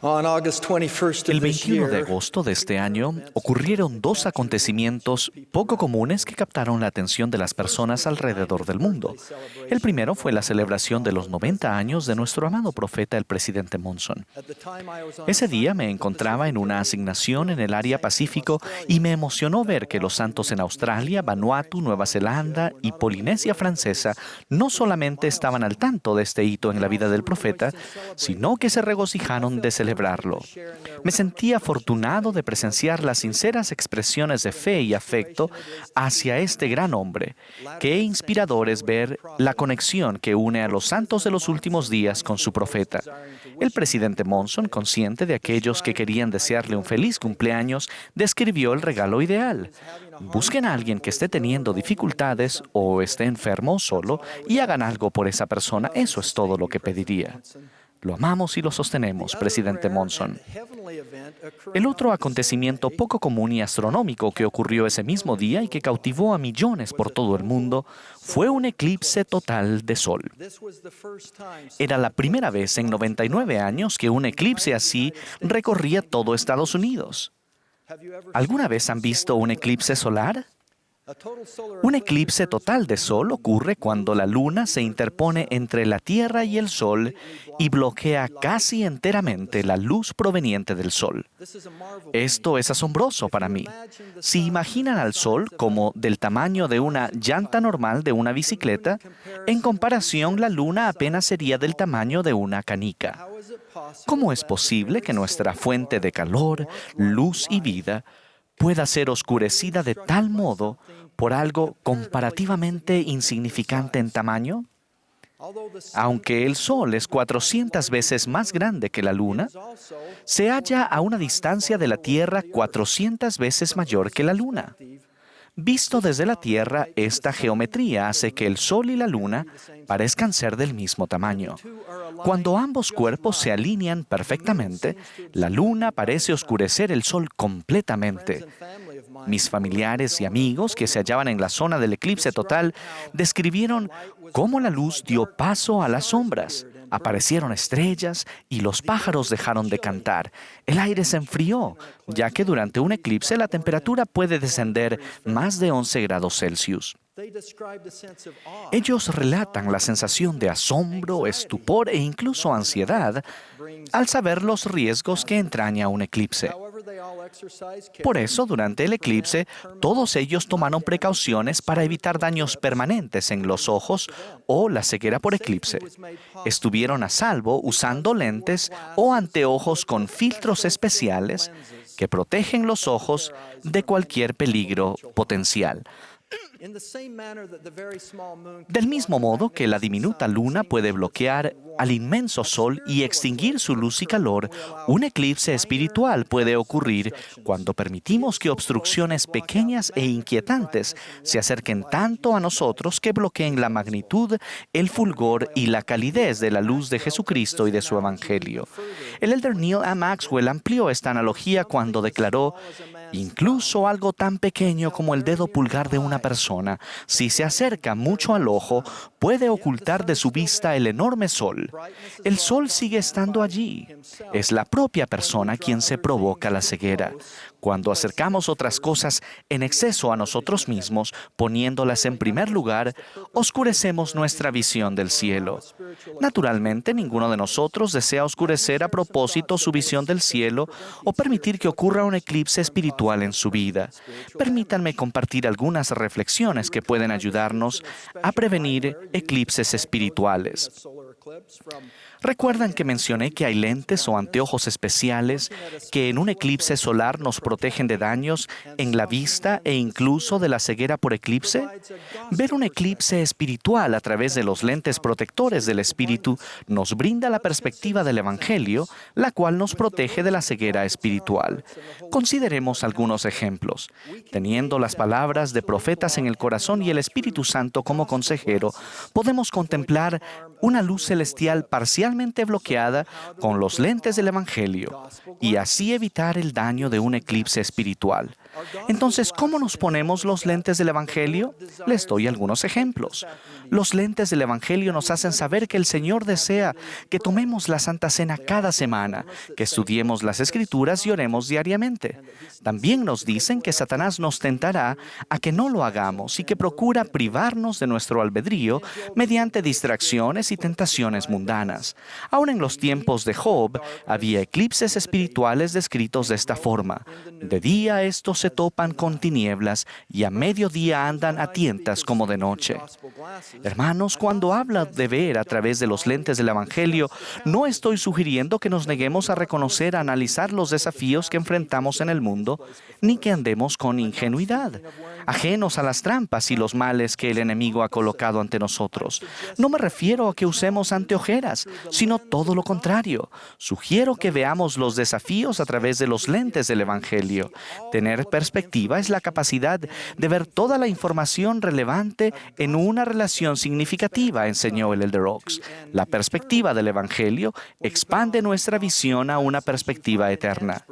El 21 de agosto de este año ocurrieron dos acontecimientos poco comunes que captaron la atención de las personas alrededor del mundo. El primero fue la celebración de los 90 años de nuestro amado profeta, el presidente Monson. Ese día me encontraba en una asignación en el área Pacífico y me emocionó ver que los santos en Australia, Vanuatu, Nueva Zelanda y Polinesia Francesa no solamente estaban al tanto de este hito en la vida del profeta, sino que se regocijaron de celebrarlo. Me sentí afortunado de presenciar las sinceras expresiones de fe y afecto hacia este gran hombre. Qué inspirador es ver la conexión que une a los santos de los últimos días con su profeta. El presidente Monson, consciente de aquellos que querían desearle un feliz cumpleaños, describió el regalo ideal. Busquen a alguien que esté teniendo dificultades o esté enfermo o solo y hagan algo por esa persona. Eso es todo lo que pediría. Lo amamos y lo sostenemos, presidente Monson. El otro acontecimiento poco común y astronómico que ocurrió ese mismo día y que cautivó a millones por todo el mundo fue un eclipse total de sol. Era la primera vez en 99 años que un eclipse así recorría todo Estados Unidos. ¿Alguna vez han visto un eclipse solar? Un eclipse total de sol ocurre cuando la luna se interpone entre la Tierra y el Sol y bloquea casi enteramente la luz proveniente del Sol. Esto es asombroso para mí. Si imaginan al Sol como del tamaño de una llanta normal de una bicicleta, en comparación la luna apenas sería del tamaño de una canica. ¿Cómo es posible que nuestra fuente de calor, luz y vida pueda ser oscurecida de tal modo por algo comparativamente insignificante en tamaño? Aunque el Sol es 400 veces más grande que la Luna, se halla a una distancia de la Tierra 400 veces mayor que la Luna. Visto desde la Tierra, esta geometría hace que el Sol y la Luna parezcan ser del mismo tamaño. Cuando ambos cuerpos se alinean perfectamente, la Luna parece oscurecer el Sol completamente. Mis familiares y amigos que se hallaban en la zona del eclipse total describieron cómo la luz dio paso a las sombras. Aparecieron estrellas y los pájaros dejaron de cantar. El aire se enfrió, ya que durante un eclipse la temperatura puede descender más de 11 grados Celsius. Ellos relatan la sensación de asombro, estupor e incluso ansiedad al saber los riesgos que entraña un eclipse. Por eso, durante el eclipse, todos ellos tomaron precauciones para evitar daños permanentes en los ojos o la ceguera por eclipse. Estuvieron a salvo usando lentes o anteojos con filtros especiales que protegen los ojos de cualquier peligro potencial. Del mismo modo que la diminuta luna puede bloquear al inmenso sol y extinguir su luz y calor, un eclipse espiritual puede ocurrir cuando permitimos que obstrucciones pequeñas e inquietantes se acerquen tanto a nosotros que bloqueen la magnitud, el fulgor y la calidez de la luz de Jesucristo y de su Evangelio. El elder Neil A. Maxwell amplió esta analogía cuando declaró: incluso algo tan pequeño como el dedo pulgar de una persona, si se acerca mucho al ojo, puede ocultar de su vista el enorme sol. El sol sigue estando allí. Es la propia persona quien se provoca la ceguera. Cuando acercamos otras cosas en exceso a nosotros mismos, poniéndolas en primer lugar, oscurecemos nuestra visión del cielo. Naturalmente, ninguno de nosotros desea oscurecer a propósito su visión del cielo o permitir que ocurra un eclipse espiritual en su vida. Permítanme compartir algunas reflexiones que pueden ayudarnos a prevenir eclipses espirituales. ¿Recuerdan que mencioné que hay lentes o anteojos especiales que en un eclipse solar nos protegen de daños en la vista e incluso de la ceguera por eclipse? Ver un eclipse espiritual a través de los lentes protectores del espíritu nos brinda la perspectiva del Evangelio, la cual nos protege de la ceguera espiritual. Consideremos algunos ejemplos. Teniendo las palabras de profetas en el corazón y el Espíritu Santo como consejero, podemos contemplar una luz celestial parcialmente bloqueada con los lentes del Evangelio y así evitar el daño de un eclipse espiritual. Entonces, ¿cómo nos ponemos los lentes del Evangelio? Les doy algunos ejemplos. Los lentes del Evangelio nos hacen saber que el Señor desea que tomemos la Santa Cena cada semana, que estudiemos las Escrituras y oremos diariamente. También nos dicen que Satanás nos tentará a que no lo hagamos y que procura privarnos de nuestro albedrío mediante distracciones y tentaciones mundanas. Aún en los tiempos de Job, había eclipses espirituales descritos de esta forma. De día estos se topan con tinieblas y a mediodía andan a tientas como de noche. Hermanos, cuando habla de ver a través de los lentes del Evangelio, no estoy sugiriendo que nos neguemos a reconocer, a analizar los desafíos que enfrentamos en el mundo, ni que andemos con ingenuidad, ajenos a las trampas y los males que el enemigo ha colocado ante nosotros. No me refiero a que usemos anteojeras, sino todo lo contrario. Sugiero que veamos los desafíos a través de los lentes del Evangelio. Tener perspectiva es la capacidad de ver toda la información relevante en una relación significativa, enseñó el Elder Oaks. La perspectiva del Evangelio expande nuestra visión a una perspectiva eterna.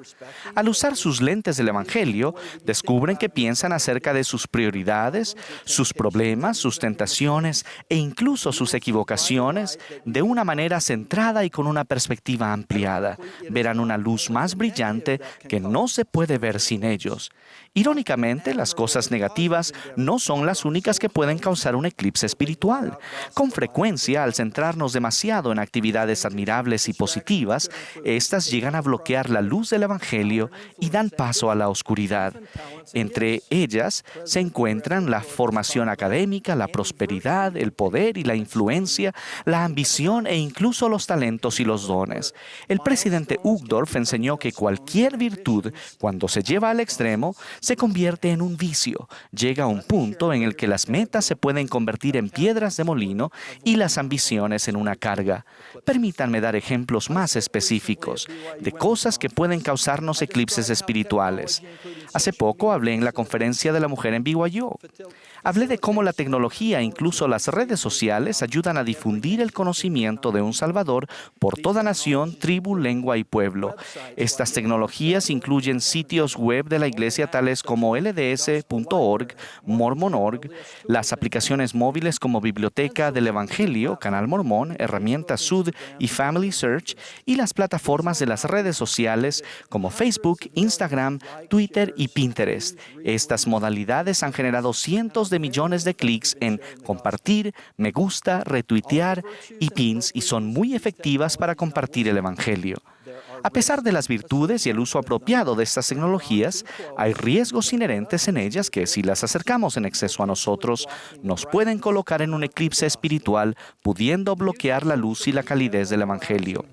Al usar sus lentes del Evangelio, descubren que piensan acerca de sus prioridades, sus problemas, sus tentaciones e incluso sus equivocaciones de una manera centrada y con una perspectiva ampliada. Verán una luz más brillante que no se puede ver sin ellos. Irónicamente, las cosas negativas no son las únicas que pueden causar un eclipse espiritual. Con frecuencia, al centrarnos demasiado en actividades admirables y positivas, estas llegan a bloquear la luz del Evangelio y dan paso a la oscuridad. Entre ellas se encuentran la formación académica, la prosperidad, el poder y la influencia, la ambición e incluso los talentos y los dones. El presidente Uchtdorf enseñó que cualquier virtud, cuando se lleva al extremo, se convierte en un vicio. Llega a un punto en el que las metas se pueden convertir en piedras de molino y las ambiciones en una carga. Permítanme dar ejemplos más específicos de cosas que pueden causarnos eclipses espirituales. Hace poco hablé en la conferencia de la mujer en BYU. Hablé de cómo la tecnología, incluso las redes sociales, ayudan a difundir el conocimiento de un Salvador por toda nación, tribu, lengua y pueblo. Estas tecnologías incluyen sitios web de la iglesia tales como lds.org, mormon.org, las aplicaciones móviles como Biblioteca del Evangelio, Canal Mormón, Herramientas Sud y Family Search, y las plataformas de las redes sociales como Facebook, Instagram, Twitter y Pinterest. Estas modalidades han generado cientos de millones de clics en compartir, me gusta, retuitear y pins y son muy efectivas para compartir el Evangelio. A pesar de las virtudes y el uso apropiado de estas tecnologías, hay riesgos inherentes en ellas que, si las acercamos en exceso a nosotros, nos pueden colocar en un eclipse espiritual, pudiendo bloquear la luz y la calidez del Evangelio.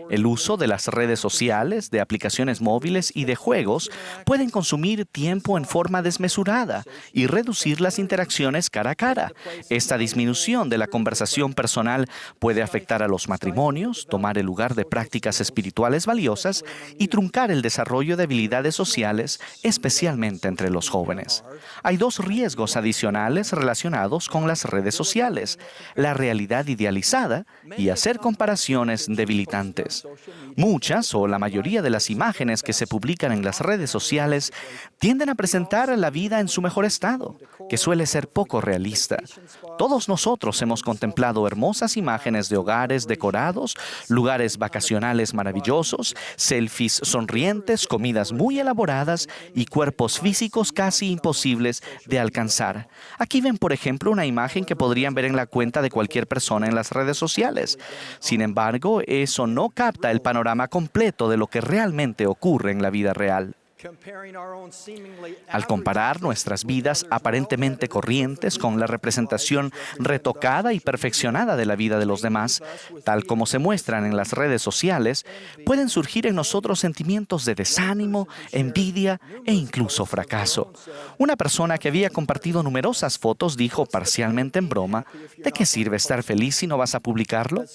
El uso de las redes sociales, de aplicaciones móviles y de juegos pueden consumir tiempo en forma desmesurada y reducir las interacciones cara a cara. Esta disminución de la conversación personal puede afectar a los matrimonios, tomar el lugar de prácticas espirituales valiosas y truncar el desarrollo de habilidades sociales, especialmente entre los jóvenes. Hay dos riesgos adicionales relacionados con las redes sociales: la realidad idealizada y hacer comparaciones debilitantes. Muchas o la mayoría de las imágenes que se publican en las redes sociales tienden a presentar la vida en su mejor estado, que suele ser poco realista. Todos nosotros hemos contemplado hermosas imágenes de hogares decorados, lugares vacacionales maravillosos, selfies sonrientes, comidas muy elaboradas y cuerpos físicos casi imposibles de alcanzar. Aquí ven, por ejemplo, una imagen que podrían ver en la cuenta de cualquier persona en las redes sociales. Sin embargo, eso no capta el panorama completo de lo que realmente ocurre en la vida real. Al comparar nuestras vidas aparentemente corrientes con la representación retocada y perfeccionada de la vida de los demás, tal como se muestran en las redes sociales, pueden surgir en nosotros sentimientos de desánimo, envidia e incluso fracaso. Una persona que había compartido numerosas fotos dijo, parcialmente en broma, ¿de qué sirve estar feliz si no vas a publicarlo?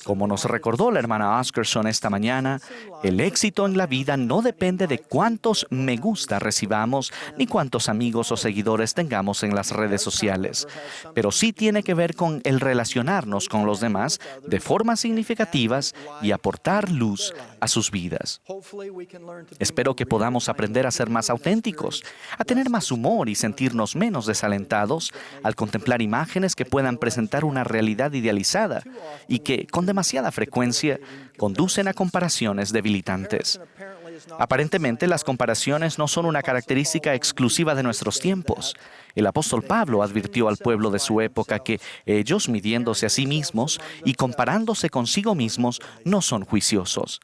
Como nos recordó la hermana Oscarson esta mañana, el éxito en la vida no depende de cuántos me gusta recibamos ni cuántos amigos o seguidores tengamos en las redes sociales, pero sí tiene que ver con el relacionarnos con los demás de formas significativas y aportar luz a sus vidas. Espero que podamos aprender a ser más auténticos, a tener más humor y sentirnos menos desalentados al contemplar imágenes que puedan presentar una realidad idealizada y que, con demasiada frecuencia, conducen a comparaciones debilitantes. Aparentemente, las comparaciones no son una característica exclusiva de nuestros tiempos. El apóstol Pablo advirtió al pueblo de su época que ellos, midiéndose a sí mismos y comparándose consigo mismos, no son juiciosos.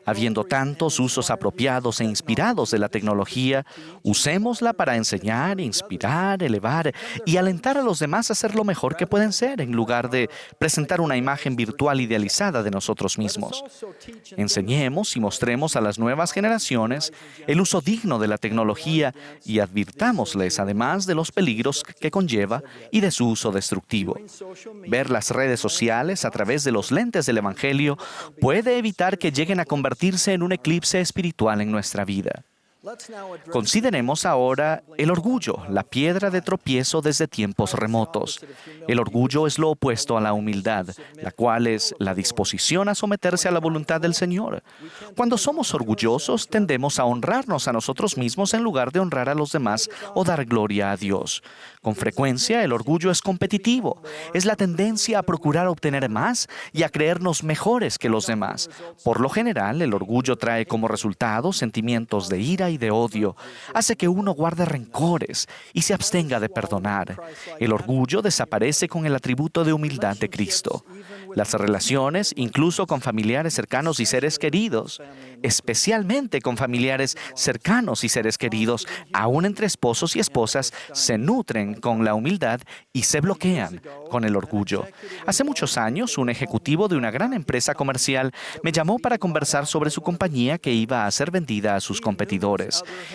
Habiendo tantos usos apropiados e inspirados de la tecnología, usémosla para enseñar, inspirar, elevar y alentar a los demás a ser lo mejor que pueden ser, en lugar de presentar una imagen virtual idealizada de nosotros mismos. Enseñemos y mostremos a las nuevas generaciones el uso digno de la tecnología y advirtámosles además de los peligros que conlleva y de su uso destructivo. Ver las redes sociales a través de los lentes del Evangelio puede evitar que lleguen a convertirse en un eclipse espiritual en nuestra vida. Consideremos ahora el orgullo, la piedra de tropiezo desde tiempos remotos. El orgullo es lo opuesto a la humildad, la cual es la disposición a someterse a la voluntad del Señor. Cuando somos orgullosos, tendemos a honrarnos a nosotros mismos en lugar de honrar a los demás o dar gloria a Dios. Con frecuencia, el orgullo es competitivo. Es la tendencia a procurar obtener más y a creernos mejores que los demás. Por lo general, el orgullo trae como resultado sentimientos de ira y de odio. Hace que uno guarde rencores y se abstenga de perdonar. El orgullo desaparece con el atributo de humildad de Cristo. Las relaciones, incluso con familiares cercanos y seres queridos, especialmente con familiares cercanos y seres queridos, aún entre esposos y esposas, se nutren con la humildad y se bloquean con el orgullo. Hace muchos años, un ejecutivo de una gran empresa comercial me llamó para conversar sobre su compañía que iba a ser vendida a sus competidores.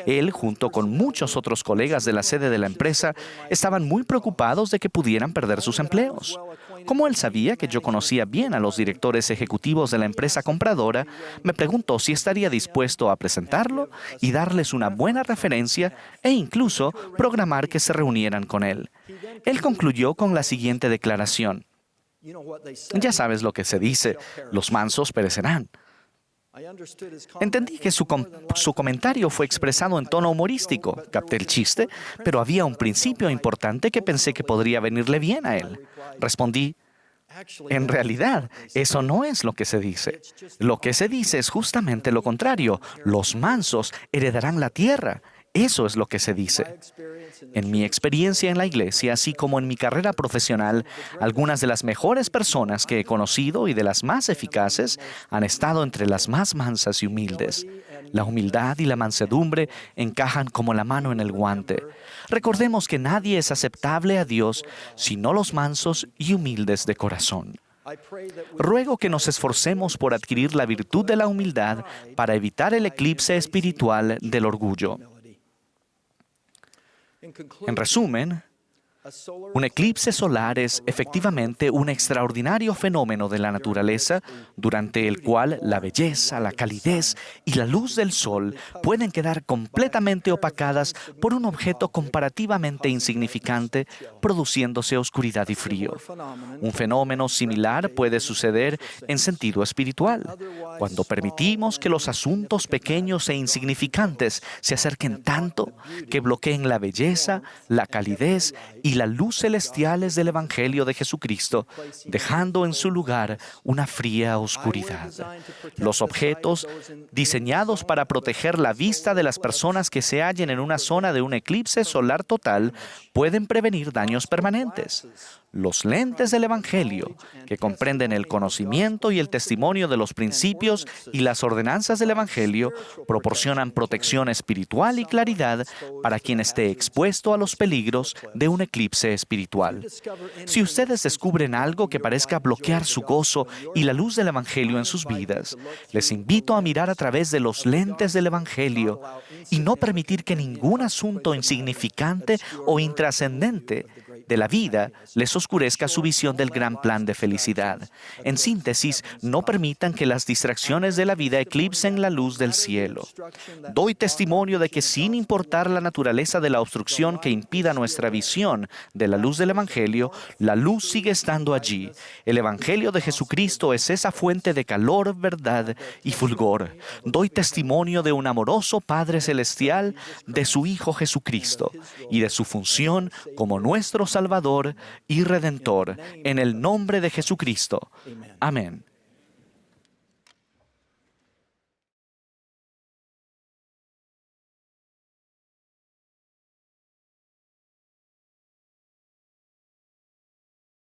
Él, junto con muchos otros colegas de la sede de la empresa, estaban muy preocupados de que pudieran perder sus empleos. Como él sabía que yo conocía bien a los directores ejecutivos de la empresa compradora, me preguntó si estaría dispuesto a presentarlo y darles una buena referencia e incluso programar que se reunieran con él. Él concluyó con la siguiente declaración: ya sabes lo que se dice, los mansos perecerán. Entendí que su comentario fue expresado en tono humorístico. Capté el chiste, pero había un principio importante que pensé que podría venirle bien a él. Respondí: en realidad, eso no es lo que se dice. Lo que se dice es justamente lo contrario. Los mansos heredarán la tierra. Eso es lo que se dice. En mi experiencia en la iglesia, así como en mi carrera profesional, algunas de las mejores personas que he conocido y de las más eficaces han estado entre las más mansas y humildes. La humildad y la mansedumbre encajan como la mano en el guante. Recordemos que nadie es aceptable a Dios sino los mansos y humildes de corazón. Ruego que nos esforcemos por adquirir la virtud de la humildad para evitar el eclipse espiritual del orgullo. En resumen, un eclipse solar es efectivamente un extraordinario fenómeno de la naturaleza durante el cual la belleza, la calidez y la luz del sol pueden quedar completamente opacadas por un objeto comparativamente insignificante, produciéndose oscuridad y frío. Un fenómeno similar puede suceder en sentido espiritual, cuando permitimos que los asuntos pequeños e insignificantes se acerquen tanto que bloqueen la belleza, la calidez y la luz celestiales del Evangelio de Jesucristo, dejando en su lugar una fría oscuridad. Los objetos diseñados para proteger la vista de las personas que se hallen en una zona de un eclipse solar total pueden prevenir daños permanentes. Los lentes del Evangelio, que comprenden el conocimiento y el testimonio de los principios y las ordenanzas del Evangelio, proporcionan protección espiritual y claridad para quien esté expuesto a los peligros de un eclipse espiritual. Si ustedes descubren algo que parezca bloquear su gozo y la luz del Evangelio en sus vidas, les invito a mirar a través de los lentes del Evangelio y no permitir que ningún asunto insignificante o intrascendente de la vida les oscurezca su visión del gran plan de felicidad. En síntesis, no permitan que las distracciones de la vida eclipsen la luz del cielo. Doy testimonio de que sin importar la naturaleza de la obstrucción que impida nuestra visión de la luz del Evangelio, la luz sigue estando allí. El Evangelio de Jesucristo es esa fuente de calor, verdad y fulgor. Doy testimonio de un amoroso Padre Celestial, de su Hijo Jesucristo y de su función como nuestro Salvador y Redentor, en el nombre de Jesucristo. Amén.